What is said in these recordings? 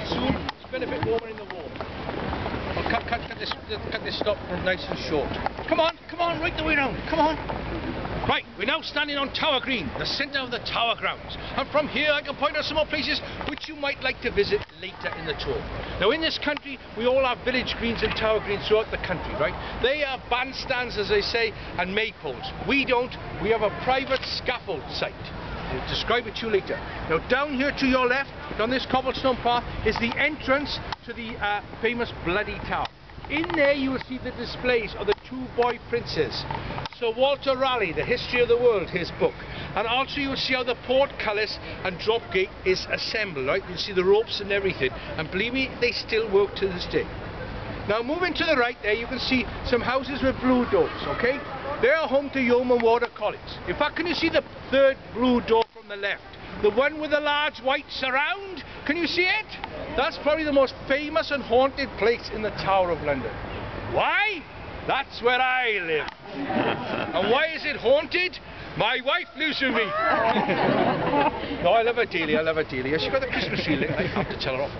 soon. It's been a bit warmer in the wall. I'll cut this stop nice and short. Come on, right the way round. Come on. Right, we're now standing on Tower Green, the centre of the Tower grounds. And from here I can point out some more places which you might like to visit later in the tour. Now in this country, we all have village greens and Tower Greens throughout the country, right? They are bandstands, as they say, and maypoles. We don't. We have a private scaffold site. I'll describe it to you later. Now down here to your left, down this cobblestone path, is the entrance to the famous Bloody Tower. In there you will see the displays of the two boy princes. Sir Walter Raleigh, The History of the World, his book. And also you will see how the portcullis and drop gate is assembled, right? You see the ropes and everything. And believe me, they still work to this day. Now moving to the right there, you can see some houses with blue doors, okay? They are home to Yeoman Water College. In fact, can you see the third blue door from the left? The one with the large white surround? Can you see it? That's probably the most famous and haunted place in the Tower of London. Why? That's where I live. And why is it haunted? My wife lives with me. No, I love her dearly, I love her dearly. She got the Christmas tree lit. I have to tell her off.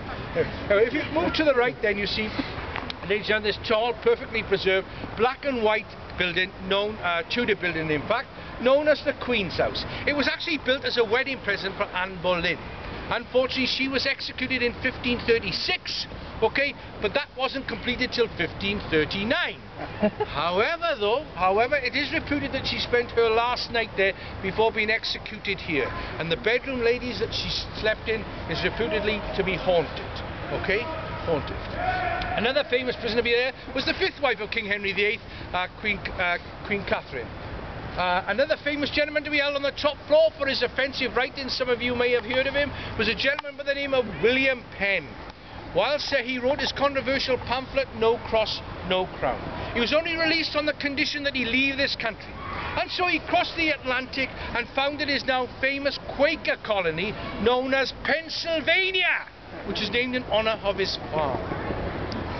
Now, if you move to the right, then you see, ladies and gentlemen, this tall, perfectly preserved, black and white building, known, Tudor building in fact, known as the Queen's House. It was actually built as a wedding present for Anne Boleyn. Unfortunately, she was executed in 1536, okay, but that wasn't completed till 1539. However, it is reputed that she spent her last night there before being executed here. And the bedroom, ladies, that she slept in is reputedly to be haunted, okay, haunted. Another famous prisoner there was the fifth wife of King Henry VIII, Queen Catherine. Another famous gentleman to be held on the top floor for his offensive writings, some of you may have heard of him, was a gentleman by the name of William Penn. Whilst he wrote his controversial pamphlet, No Cross, No Crown. He was only released on the condition that he leave this country. And so he crossed the Atlantic and founded his now famous Quaker colony known as Pennsylvania, which is named in honour of his farm.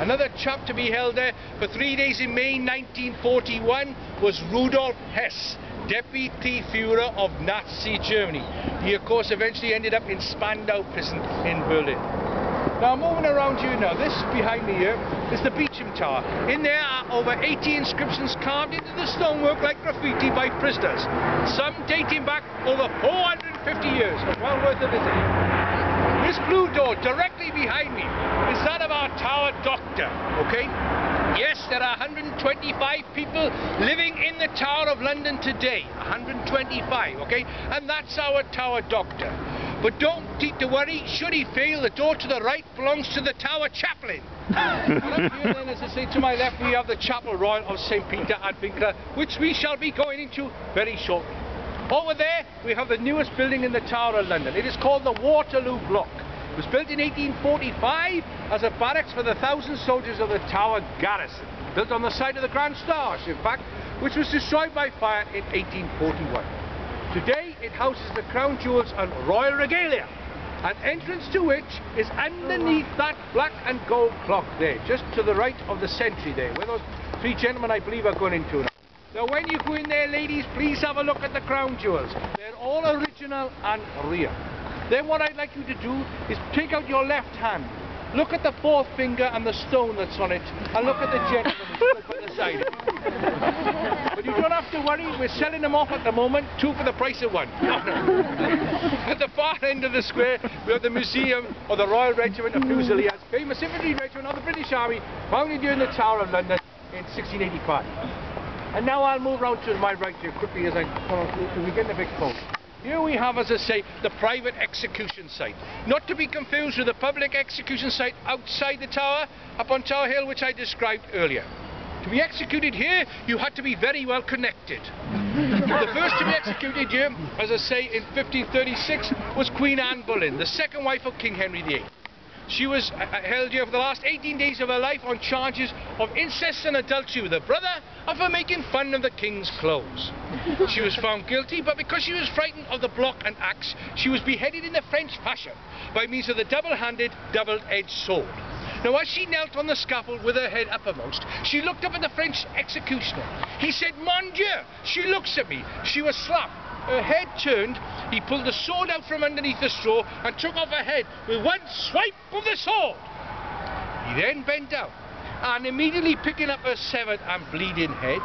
Another chap to be held there for 3 days in May 1941 was Rudolf Hess, Deputy Führer of Nazi Germany. He of course eventually ended up in Spandau prison in Berlin. Now moving around you now, this behind me here is the Beecham Tar. In there are over 80 inscriptions carved into the stonework like graffiti by prisoners, some dating back over 450 years, but well worth a visit. This blue door directly behind me is that of our tower doctor, okay? Yes, there are 125 people living in the Tower of London today, 125, okay? And that's our tower doctor. But don't need to worry, should he fail, the door to the right belongs to the tower chaplain. And up here then, as I say, to my left, we have the Chapel Royal of St. Peter ad Vincula, which we shall be going into very shortly. Over there, we have the newest building in the Tower of London. It is called the Waterloo Block. It was built in 1845 as a barracks for the 1,000 soldiers of the Tower garrison. Built on the site of the Grand Stars, in fact, which was destroyed by fire in 1841. Today, it houses the crown jewels and royal regalia, an entrance to which is underneath that black and gold clock there, just to the right of the sentry there, where those three gentlemen, I believe, are going into now. Now when you go in there, ladies, please have a look at the crown jewels. They're all original and real. Then what I'd like you to do is take out your left hand, look at the fourth finger and the stone that's on it, and look at the gentleman who's by the side. But you don't have to worry, we're selling them off at the moment, 2 for the price of 1. At the far end of the square, we have the Museum of the Royal Regiment of Fusiliers, famous infantry regiment of the British Army, founded during the Tower of London in 1685. And now I'll move round to my right here quickly as we get in the big phone. Here we have, as I say, the private execution site. Not to be confused with the public execution site outside the tower, up on Tower Hill, which I described earlier. To be executed here, you had to be very well connected. The first to be executed here, as I say, in 1536, was Queen Anne Boleyn, the second wife of King Henry VIII. She was held here for the last 18 days of her life on charges of incest and adultery with her brother and for making fun of the king's clothes. She was found guilty, but because she was frightened of the block and axe, she was beheaded in the French fashion by means of the double-handed, double-edged sword. Now as she knelt on the scaffold with her head uppermost, she looked up at the French executioner. He said, "Mon Dieu, she looks at me." She was slapped her head turned, he pulled the sword out from underneath the straw and took off her head with one swipe of the sword. He then bent down and immediately picking up her severed and bleeding head,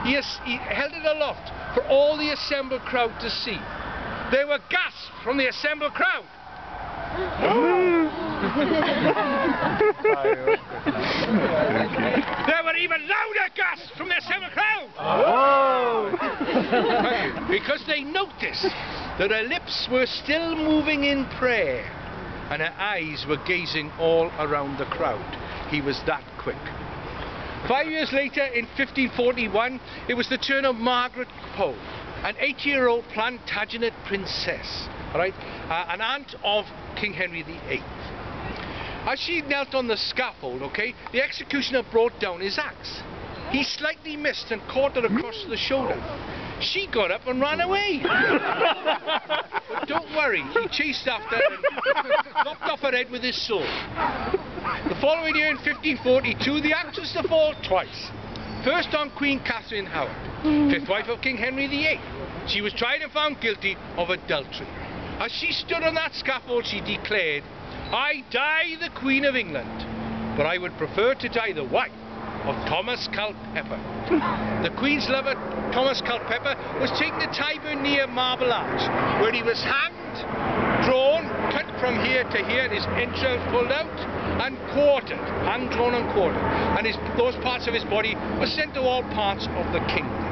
he held it aloft for all the assembled crowd to see. There were gasps from the assembled crowd. There were even louder gasps from the assembled crowd. Because they noticed that her lips were still moving in prayer and her eyes were gazing all around the crowd. He was that quick. 5 years later, in 1541, it was the turn of Margaret Poe, an 80-year-old Plantagenet princess, right? An aunt of King Henry VIII. As she knelt on the scaffold, okay, the executioner brought down his axe. He slightly missed and caught her across the shoulder. She got up and ran away. But don't worry, he chased after her and lopped off her head with his sword. The following year, in 1542, the axe was to fall twice. First on Queen Catherine Howard, 5th wife of King Henry VIII. She was tried and found guilty of adultery. As she stood on that scaffold, she declared, "I die the Queen of England, but I would prefer to die the wife of Thomas Culpeper." The Queen's lover, Thomas Culpeper, was taken to Tyburn near Marble Arch, where he was hanged, drawn, cut from here to here, and his entrails pulled out, and quartered, hung, drawn and quartered, and those parts of his body were sent to all parts of the kingdom.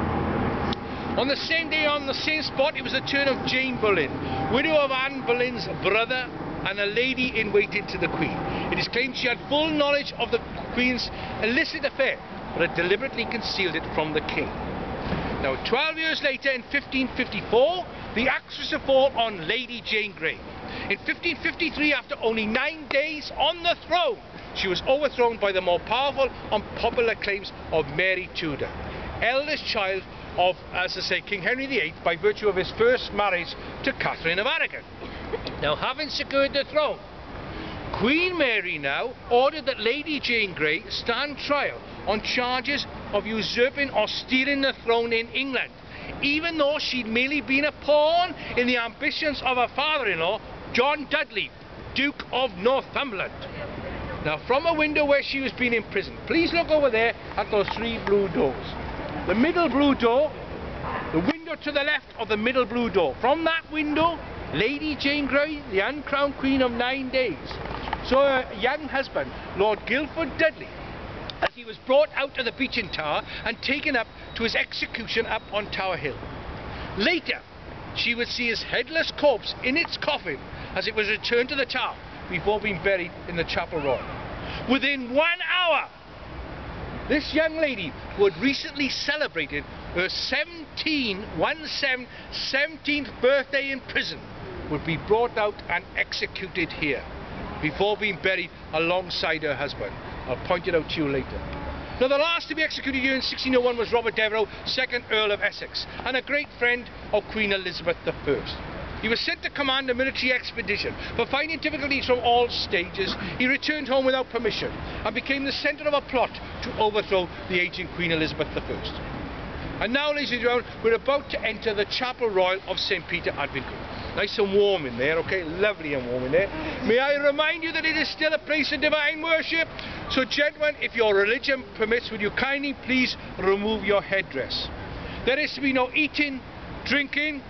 On the same day, on the same spot, it was the turn of Jane Boleyn, widow of Anne Boleyn's brother and a lady-in-waiting to the Queen. It is claimed she had full knowledge of the Queen's illicit affair, but had deliberately concealed it from the King. Now, 12 years later, in 1554, the axe was to fall on Lady Jane Grey. In 1553, after only 9 days on the throne, she was overthrown by the more powerful and popular claims of Mary Tudor, eldest child of, as I say, King Henry VIII, by virtue of his first marriage to Catherine of Aragon. Now, having secured the throne, Queen Mary now ordered that Lady Jane Grey stand trial on charges of usurping or stealing the throne in England, even though she'd merely been a pawn in the ambitions of her father-in-law, John Dudley, Duke of Northumberland. Now, from a window where she was being imprisoned, please look over there at those 3 blue doors. The middle blue door, the window to the left of the middle blue door. From that window, Lady Jane Grey, the uncrowned Queen of 9 days, saw her young husband, Lord Guildford Dudley, as he was brought out of the Beecham Tar and taken up to his execution up on Tower Hill. Later, she would see his headless corpse in its coffin as it was returned to the Tower before being buried in the Chapel Royal. Within 1 hour, this young lady, who had recently celebrated her 17th birthday in prison, would be brought out and executed here before being buried alongside her husband. I'll point it out to you later. Now, the last to be executed here in 1601 was Robert Devereux, 2nd Earl of Essex, and a great friend of Queen Elizabeth I. He was sent to command a military expedition, but finding difficulties from all stages, he returned home without permission and became the centre of a plot to overthrow the aging Queen Elizabeth I. And now, ladies and gentlemen, we're about to enter the Chapel Royal of St. Peter ad Vincula. Nice and warm in there, okay? Lovely and warm in there. May I remind you that it is still a place of divine worship. So, gentlemen, if your religion permits, would you kindly please remove your headdress? There is to be no eating, drinking,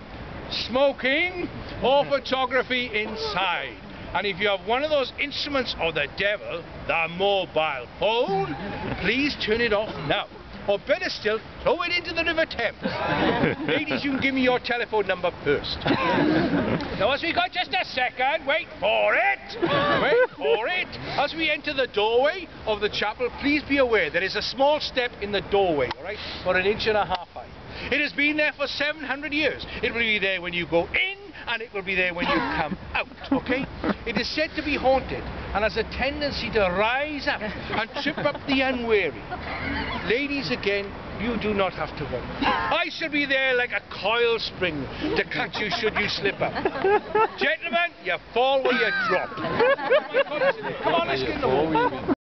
smoking, or photography inside. And if you have one of those instruments of the devil, the mobile phone, please turn it off now. Or better still, throw it into the River Thames. Ladies, you can give me your telephone number first. Now, as we got just a second, wait for it, wait for it. As we enter the doorway of the chapel, please be aware there is a small step in the doorway, all right, for 1.5 inches high. It has been there for 700 years. It will be there when you go in, and it will be there when you come out, okay? It is said to be haunted and has a tendency to rise up and trip up the unwary. Ladies, again, you do not have to worry. I shall be there like a coil spring to catch you should you slip up. Gentlemen, you fall where you drop. Come on, let's get in the